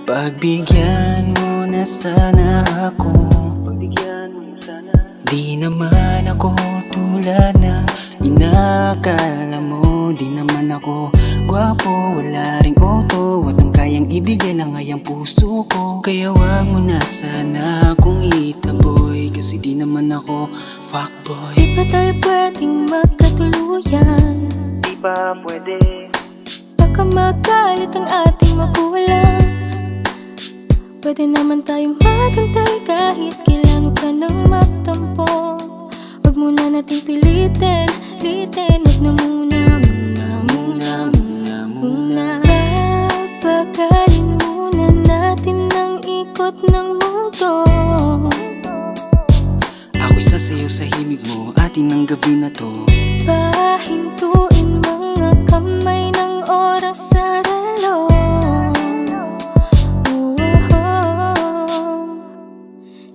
Pagbigyan mo na sana ako. Di naman ako tulad na inakala mo. Di naman ako gwapo, wala ring auto, at ang kayang ibigay lang ay ang puso ko. Kaya wag mo na sana akong itaboy, kasi di naman ako fuckboy. Di ba tayo pwedeng magkatuluyan? Di ba pwede? Baka magalit ang ating magulang. Pwede naman tayong magantay kahit kailan, huwag ka nang magtampo. Huwag muna nating pilitin, huwag na muna. Papagalin muna natin ang ikot ng mundo. Ako'y sasayaw sa himig mo, atin ang gabi na to. Pahintuin mga kamay ng oras sa relo.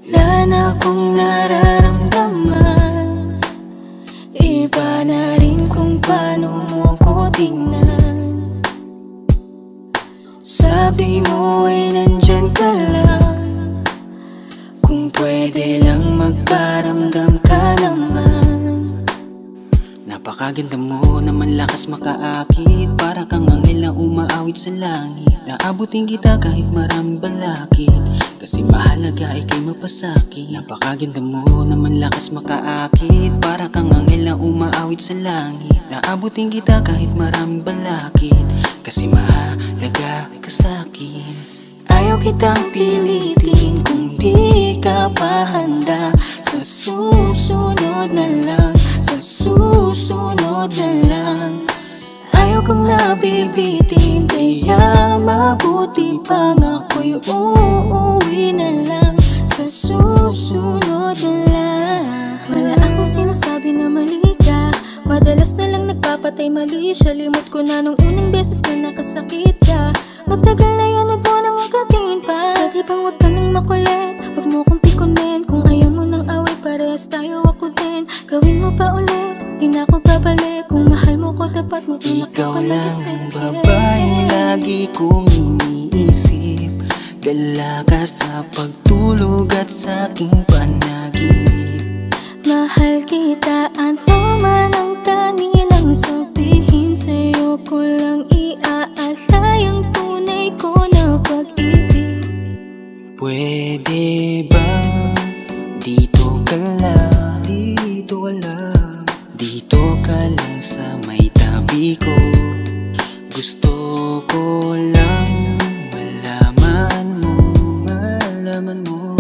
Wala na akong nararamdaman. Iba na rin kung paano mo ko tingnan. Sabi mo ay nandyan ka lang. Kung pwede lang magparamdam ka naman. Napakaganda mo naman, lakas makaakit. Para kang anghel na umaawit sa langit. Naabutin kita kahit maraming balakid, kasi mahalaga ika'y mapasakit. Napakaganda mo naman, lakas makaakit. Para kang anghel na umaawit sa langit. Naabutin kita kahit maraming balakid, kasi mahalaga ka sa'kin. Ayaw kitang pilitin kung di ka pa handa. Sa susunod na lang, sa susunod na lang. Ayaw kong nabibitin, kaya mabuti pang ako'y uuwi na lang. Sa susunod na lang. Wala akong sinasabi na mali ka. Madalas na lang nagpapatay mali siya. Limot ko na nung unang beses na nakasakit ka. Matagal na yan, huwag mo nang agatin pa. Pwede bang huwag ka nang makulit, huwag mo kong pikunin. Kung ayaw mo nang away, parehas tayo ako din. Gawin mo pa ulit, di na ako babalik. Kung mahal mo ko, dapat mo Ikaw pinakapalagi lang sa ang babaeng lagi kong iniisip. Dala ka sa pagtulog at sa aking panaginip. Mahal kita, ano man ang kanilang sabihin. Sa'yo ko lang iaalay ang tunay ko na pag-ibig. Pwede bang dito ka lang? Dito ka lang. Dito ka lang sa may tabi ko. Gusto ko lang malaman mo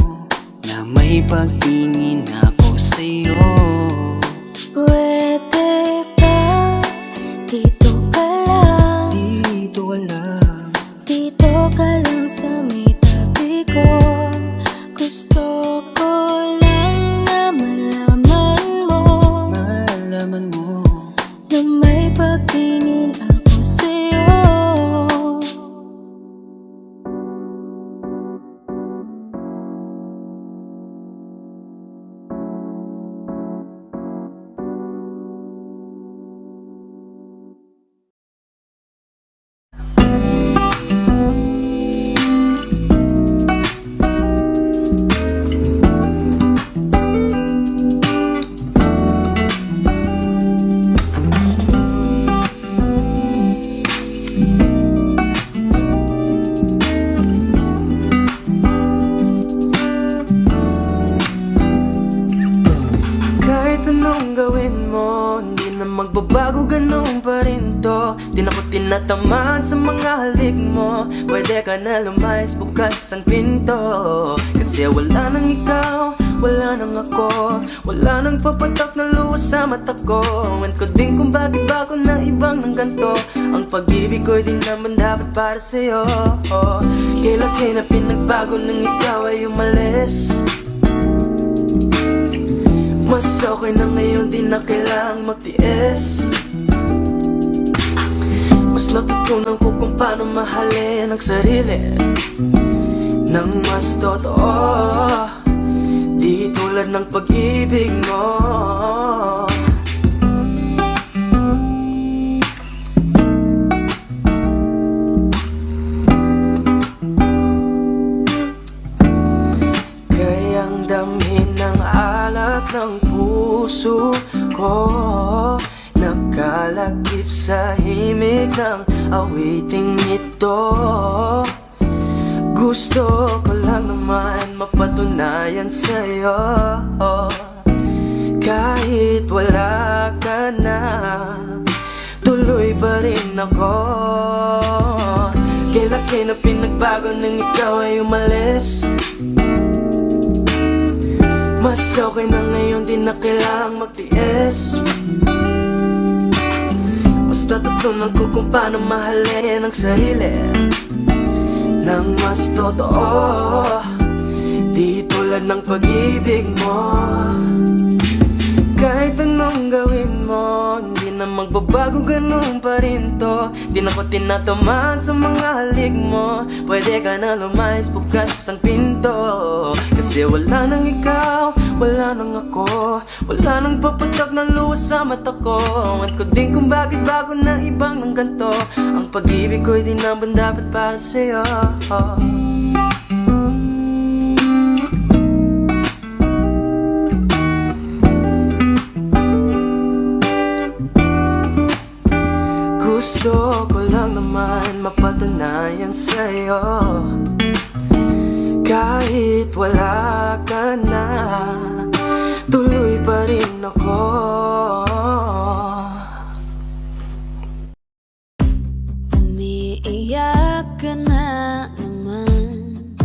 na may pagtingin ako sa'yo. Pwede ba dito ka lang? Dito ka lang. Dito ka lang sa may tabi ko. Gusto ko lang na malaman mo na may pagtingin ako sa'yo. Kahit anong gawin mo, hindi na magbabago, ganun pa rin to. Di na ko tinatamad sa mga halik mo. Pwede ka na lumayas, bukas ang pinto. Kasi wala nang ikaw, wala nang ako. Wala nang papatak na luha sa mata ko. Ewan ko din kung bakit ba ako na ibang ng ganto. Ang pag-ibig ko'y di naman dapat para sa'yo. Kailan na pinagbago nang ikaw ay umalis. Mas okay na ngayon, di na kailangang magtiis. Mas natutunan ko kung paano mahalin ang sarili nang mas totoo, di tulad ng pag-ibig mo. Kayang damhin ng alat ng puso ko, nakalakip sa himig ng awiting ito. Gusto ko lang naman mapatunayan sa'yo, kahit wala ka na, tuloy pa rin ako. Kailan na pinagbago nang ikaw ay umalis. Mas okay na ngayon, di na kailangang magtiis. Mas natutunan ko kung paano mahalin ang sarili nang mas totoo, di tulad ng pag-ibig mo. Kahit anong gawin mo, hindi na magbabago, ganun pa rin to. Di na ko tinatamaan sa mga halik mo. Pwede ka na lumayas, bukas ang pinto. Kasi wala nang ikaw, wala nang ako. Wala nang papatak na luha sa mata ko. Ewan ko din kung bakit bago na ibang ng ganto. Ang pag-ibig ko'y di naman dapat para sa'yo. Gusto ko lang naman mapatunayan sa'yo, kahit wala ka na, tuloy pa rin ako. Umiiyak ka na naman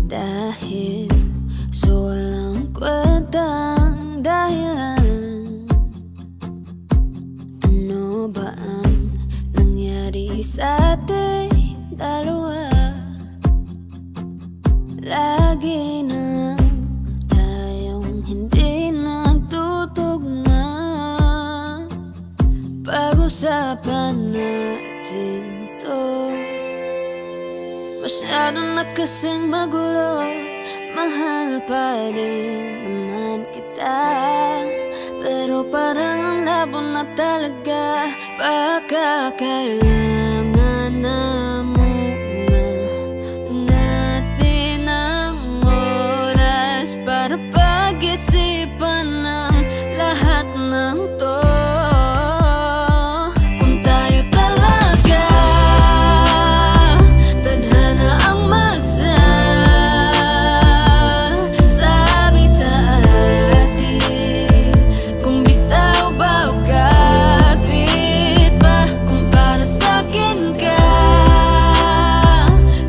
dahil sa walang kwentang dahilan. Ano ba ang nangyari sa ating dalawa? Lagi na lang tayong hindi nagtutugma. Pag-usapan natin to, masyado na kasing magulo. Mahal pa rin naman kita, pero parang ang labo na talaga. Baka kailangan na muna natin ang oras para pag-isipan ng lahat ng to. Kung tayo talaga tadhana ang magsasabi sa atin, kung bitaw ba o kapit ba, kung para sa'kin ka,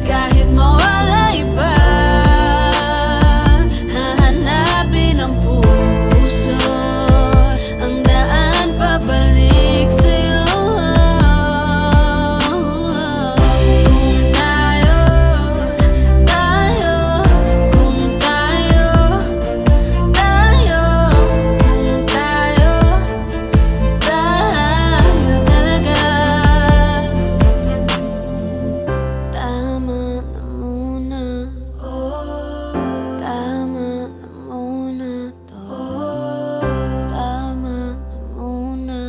kahit mawalay pa, hahanapin ang puso, ang daan pabalik sa'yo. Kung tayo, kung tayo, kung tayo talaga, tama na muna. Tama na muna to. Tama na muna.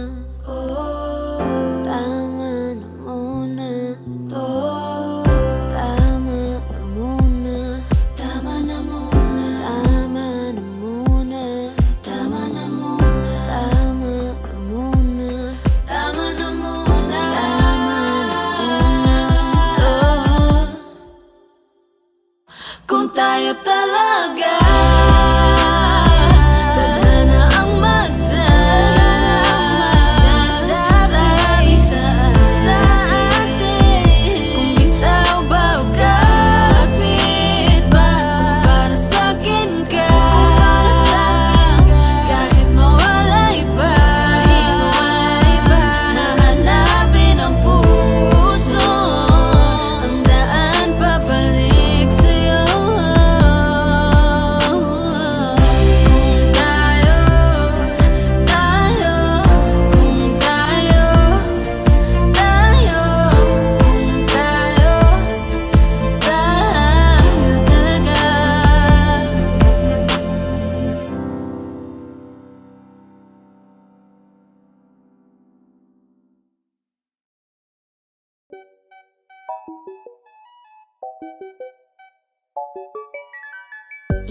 Tama na muna to. Tama na muna. Tama na muna. Tama na muna. Tama na muna. Tama na muna. Tama na muna. Kung tayo talaga tadhana ang magsasabi sa atin, kung bitaw ba o kapit ba, para sa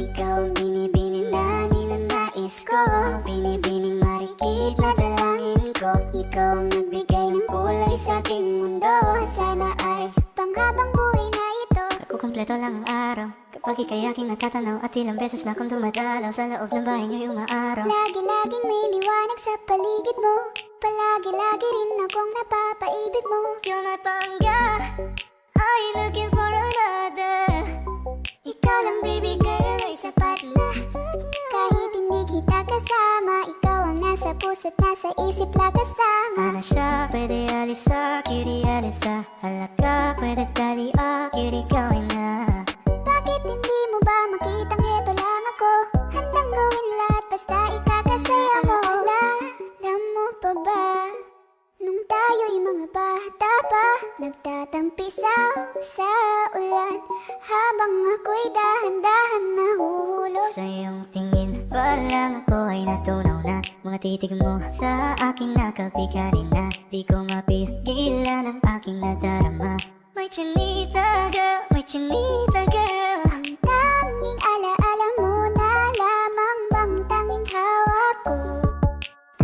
Ikaw ang binibining na ninanais ko, binibining marikit na dalangin ko. Ikaw ang nagbigay ng kulay sa aking mundo. Sana ay panghabang buhay na ito. Nakukumpleto lang ang araw kapag ika'y aking natatanaw, at ilang beses na akong dumadalaw sa loob ng bahay ngayong maaraw. Lagi-laging may liwanag sa paligid mo, palagi-lagi rin akong napapaibig mo. You're my pangga, are you looking for another? Ikaw lang baby girl ay sapat na. Kahit hindi kita kasama, ikaw ang nasa puso't nasa isip lakas tama. Ana siya, pwede alisa, cutie alisa. Halaka, pwede tali, cutie gawin na. Bakit hindi mo ba makitang heto lang ako? Handang gawin lahat basta ikakasaya mo. Alam mo pa ba, nung tayo'y mga bata pa, nagtatampisaw sa ulan, habang ako'y dahan-dahan nahuhulog. Sa iyong tingin pa lang ako ay natunaw na. Mga titig mo sa aking nakabigarin na. Di ko mapigilan ang aking nadarama. May chinita girl, may chinita girl. Ang tanging alaala mo na lamang bang tanging hawak ko,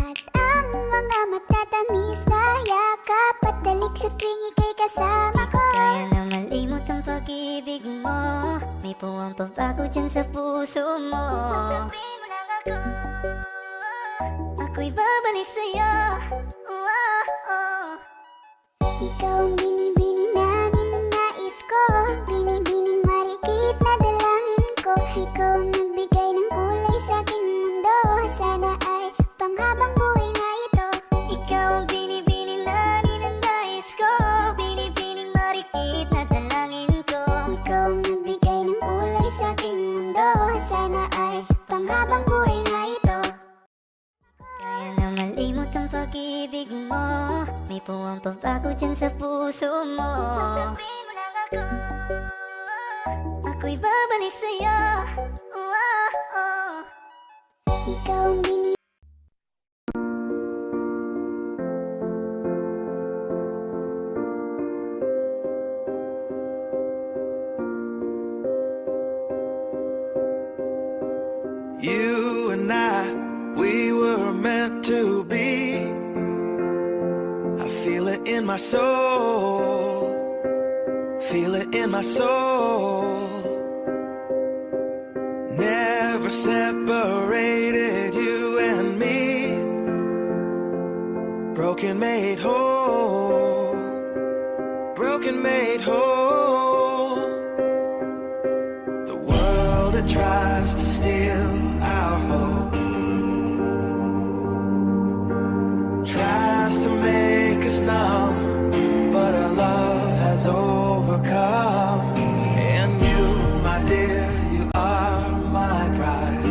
at ang mga matatamis na yakap at dalik sa tuwing ika'y kasama ko. Kaya na malimot ang pag-ibig mo, may puwang pagbago dyan sa puso mo. Tanggapin mo lang ako, ako'y babalik sa'yo. Ikaw ang binibining na ninanais ko, binibining marikit na dalangin ko. Ikaw ang nagbigay ng kulay sa aking mundo. Sana ay panghabang buhay na ito. Ikaw ang binibining na ninanais ko, binibining marikit na dalangin ko. Ikaw ang nagbigay ng kulay sa aking mundo. Sana ay panghabang buhay na ito. Kaya na malimot ang pag-ibig mo, may puwang pagbago dyan sa puso mo. Tanggapin mo lang ako, ako'y babalik sa'yo. Ikaw ang You and I, we were meant to be. I feel it in my soul, feel it in my soul. Never separated, you and me. Broken made whole, broken made whole. The world that tries to steal our hope tries to make us numb, but our love has overcome. And you, my dear, you are my prize.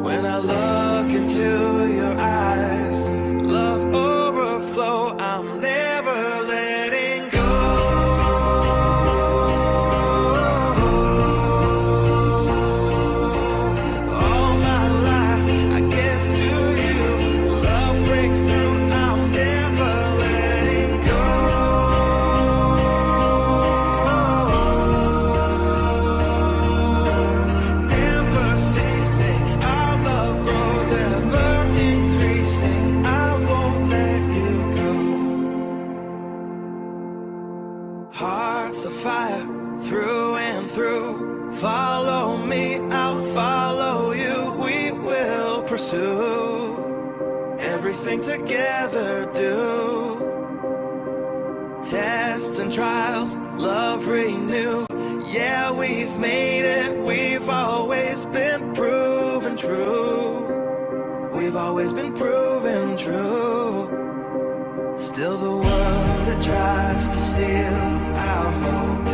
When I look into your eyes, love overflow, I'm never letting go. All my life I give to you. Love breaks through, I'm never letting go. Never ceasing, our love grows ever increasing. I won't let you go. Hearts of fire through and through. Follow me, I'll follow you. We will pursue everything together, do tests and trials, love renew. Yeah, we've made it, we've always been proven true. We've always been proven true. Still the world that tries to steal our hope